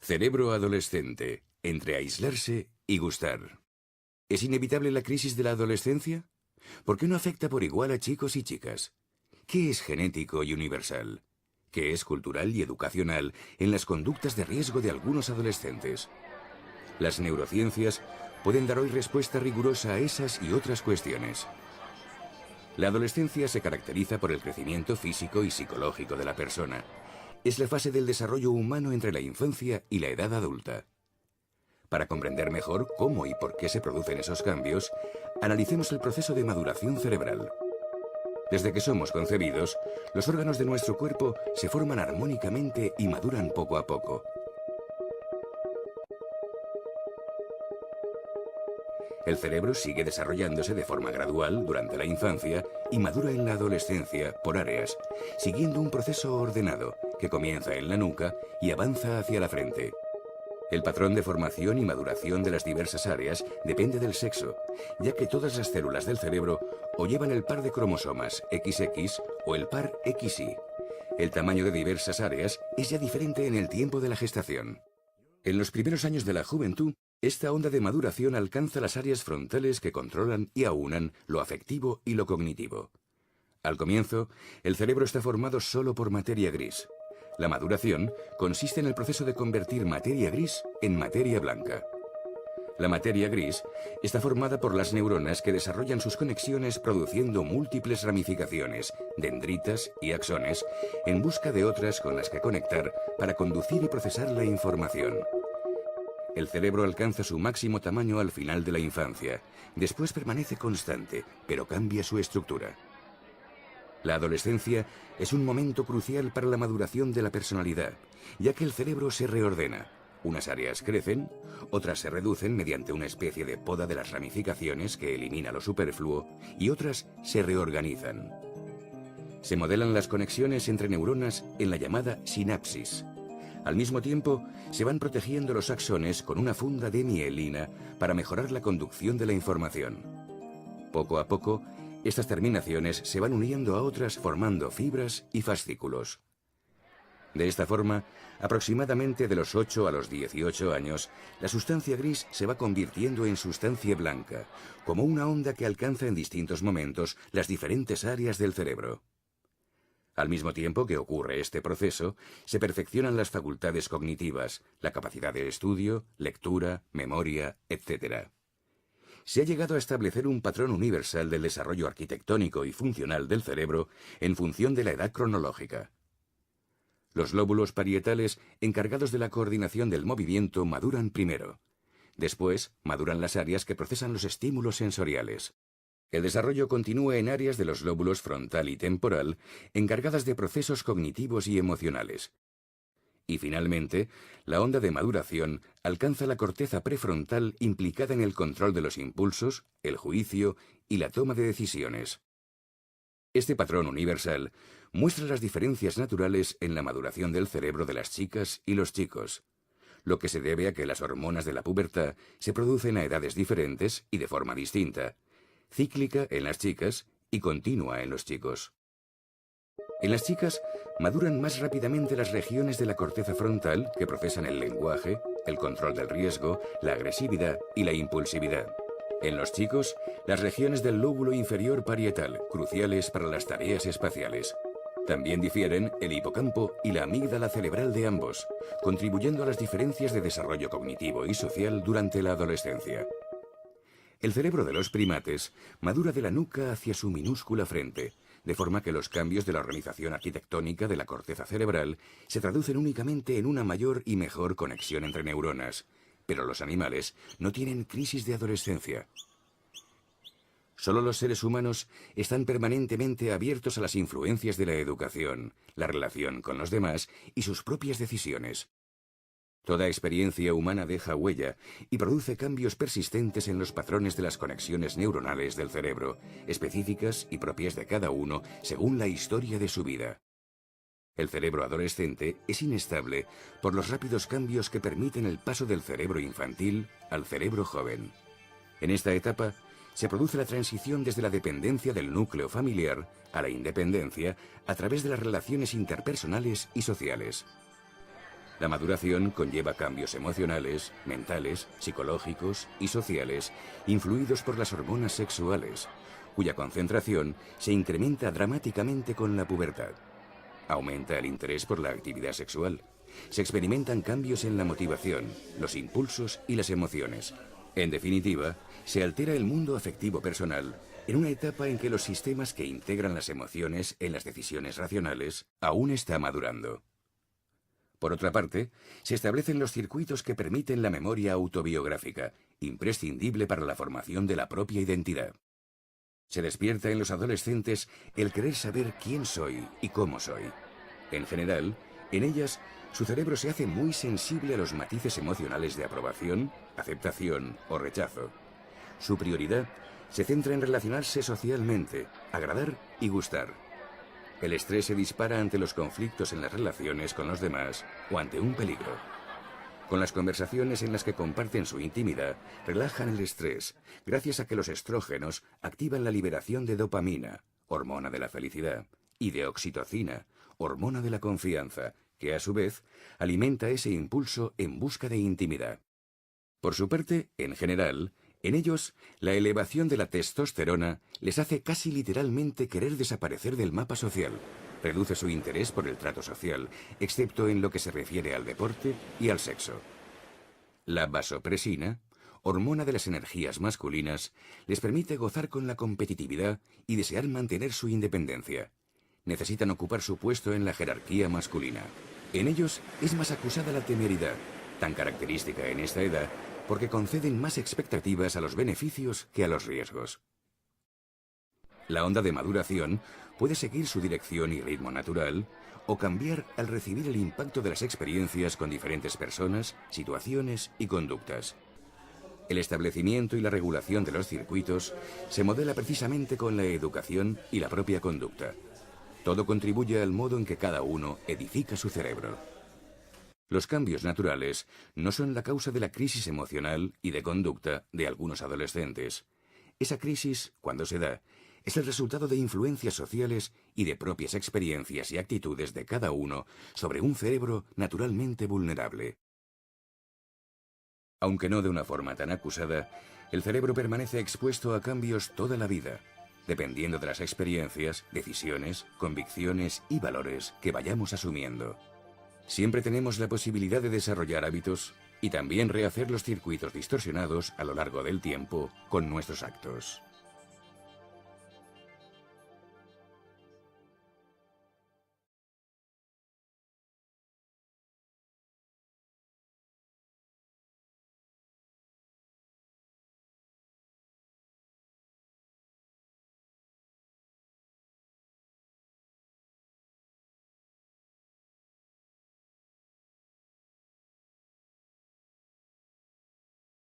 Cerebro adolescente, entre aislarse y gustar. ¿Es inevitable la crisis de la adolescencia? ¿Por qué no afecta por igual a chicos y chicas? ¿Qué es genético y universal? ¿Qué es cultural y educacional en las conductas de riesgo de algunos adolescentes? Las neurociencias pueden dar hoy respuesta rigurosa a esas y otras cuestiones. La adolescencia se caracteriza por el crecimiento físico y psicológico de la persona. Es la fase del desarrollo humano entre la infancia y la edad adulta. Para comprender mejor cómo y por qué se producen esos cambios, analicemos el proceso de maduración cerebral. Desde que somos concebidos, los órganos de nuestro cuerpo se forman armónicamente y maduran poco a poco. El cerebro sigue desarrollándose de forma gradual durante la infancia y madura en la adolescencia por áreas, siguiendo un proceso ordenado que comienza en la nuca y avanza hacia la frente. El patrón de formación y maduración de las diversas áreas depende del sexo, ya que todas las células del cerebro o llevan el par de cromosomas XX o el par XY. El tamaño de diversas áreas es ya diferente en el tiempo de la gestación. En los primeros años de la juventud, esta onda de maduración alcanza las áreas frontales que controlan y aúnan lo afectivo y lo cognitivo. Al comienzo, el cerebro está formado solo por materia gris. La maduración consiste en el proceso de convertir materia gris en materia blanca. La materia gris está formada por las neuronas que desarrollan sus conexiones produciendo múltiples ramificaciones, dendritas y axones, en busca de otras con las que conectar para conducir y procesar la información. El cerebro alcanza su máximo tamaño al final de la infancia. Después permanece constante, pero cambia su estructura. La adolescencia es un momento crucial para la maduración de la personalidad, ya que el cerebro se reordena. Unas áreas crecen, otras se reducen mediante una especie de poda de las ramificaciones que elimina lo superfluo, y otras se reorganizan. Se modelan las conexiones entre neuronas en la llamada sinapsis. Al mismo tiempo, se van protegiendo los axones con una funda de mielina para mejorar la conducción de la información. Poco a poco, estas terminaciones se van uniendo a otras formando fibras y fascículos. De esta forma, aproximadamente de los 8 a los 18 años, la sustancia gris se va convirtiendo en sustancia blanca, como una onda que alcanza en distintos momentos las diferentes áreas del cerebro. Al mismo tiempo que ocurre este proceso, se perfeccionan las facultades cognitivas, la capacidad de estudio, lectura, memoria, etc. Se ha llegado a establecer un patrón universal del desarrollo arquitectónico y funcional del cerebro en función de la edad cronológica. Los lóbulos parietales encargados de la coordinación del movimiento maduran primero. Después, maduran las áreas que procesan los estímulos sensoriales. El desarrollo continúa en áreas de los lóbulos frontal y temporal, encargadas de procesos cognitivos y emocionales. Y finalmente, la onda de maduración alcanza la corteza prefrontal implicada en el control de los impulsos, el juicio y la toma de decisiones. Este patrón universal muestra las diferencias naturales en la maduración del cerebro de las chicas y los chicos, lo que se debe a que las hormonas de la pubertad se producen a edades diferentes y de forma distinta, cíclica en las chicas y continua en los chicos. En las chicas maduran más rápidamente las regiones de la corteza frontal que procesan el lenguaje, el control del riesgo, la agresividad y la impulsividad. En los chicos, las regiones del lóbulo inferior parietal, cruciales para las tareas espaciales. También difieren el hipocampo y la amígdala cerebral de ambos, contribuyendo a las diferencias de desarrollo cognitivo y social durante la adolescencia. El cerebro de los primates madura de la nuca hacia su minúscula frente, de forma que los cambios de la organización arquitectónica de la corteza cerebral se traducen únicamente en una mayor y mejor conexión entre neuronas, pero los animales no tienen crisis de adolescencia. Solo los seres humanos están permanentemente abiertos a las influencias de la educación, la relación con los demás y sus propias decisiones. Toda experiencia humana deja huella y produce cambios persistentes en los patrones de las conexiones neuronales del cerebro, específicas y propias de cada uno según la historia de su vida. El cerebro adolescente es inestable por los rápidos cambios que permiten el paso del cerebro infantil al cerebro joven. En esta etapa, se produce la transición desde la dependencia del núcleo familiar a la independencia a través de las relaciones interpersonales y sociales. La maduración conlleva cambios emocionales, mentales, psicológicos y sociales, influidos por las hormonas sexuales, cuya concentración se incrementa dramáticamente con la pubertad. Aumenta el interés por la actividad sexual. Se experimentan cambios en la motivación, los impulsos y las emociones. En definitiva, se altera el mundo afectivo personal en una etapa en que los sistemas que integran las emociones en las decisiones racionales aún está madurando. Por otra parte, se establecen los circuitos que permiten la memoria autobiográfica, imprescindible para la formación de la propia identidad. Se despierta en los adolescentes el querer saber quién soy y cómo soy. En general, en ellas, su cerebro se hace muy sensible a los matices emocionales de aprobación, aceptación o rechazo. Su prioridad se centra en relacionarse socialmente, agradar y gustar. El estrés se dispara ante los conflictos en las relaciones con los demás o ante un peligro. Con las conversaciones en las que comparten su intimidad, relajan el estrés, gracias a que los estrógenos activan la liberación de dopamina, hormona de la felicidad, y de oxitocina, hormona de la confianza, que a su vez alimenta ese impulso en busca de intimidad. Por su parte, en general, en ellos, la elevación de la testosterona les hace casi literalmente querer desaparecer del mapa social. Reduce su interés por el trato social, excepto en lo que se refiere al deporte y al sexo. La vasopresina, hormona de las energías masculinas, les permite gozar con la competitividad y desear mantener su independencia. Necesitan ocupar su puesto en la jerarquía masculina. En ellos es más acusada la temeridad, tan característica en esta edad, porque conceden más expectativas a los beneficios que a los riesgos. La onda de maduración puede seguir su dirección y ritmo natural o cambiar al recibir el impacto de las experiencias con diferentes personas, situaciones y conductas. El establecimiento y la regulación de los circuitos se modela precisamente con la educación y la propia conducta. Todo contribuye al modo en que cada uno edifica su cerebro. Los cambios naturales no son la causa de la crisis emocional y de conducta de algunos adolescentes. Esa crisis, cuando se da, es el resultado de influencias sociales y de propias experiencias y actitudes de cada uno sobre un cerebro naturalmente vulnerable. Aunque no de una forma tan acusada, el cerebro permanece expuesto a cambios toda la vida, dependiendo de las experiencias, decisiones, convicciones y valores que vayamos asumiendo. Siempre tenemos la posibilidad de desarrollar hábitos y también rehacer los circuitos distorsionados a lo largo del tiempo con nuestros actos.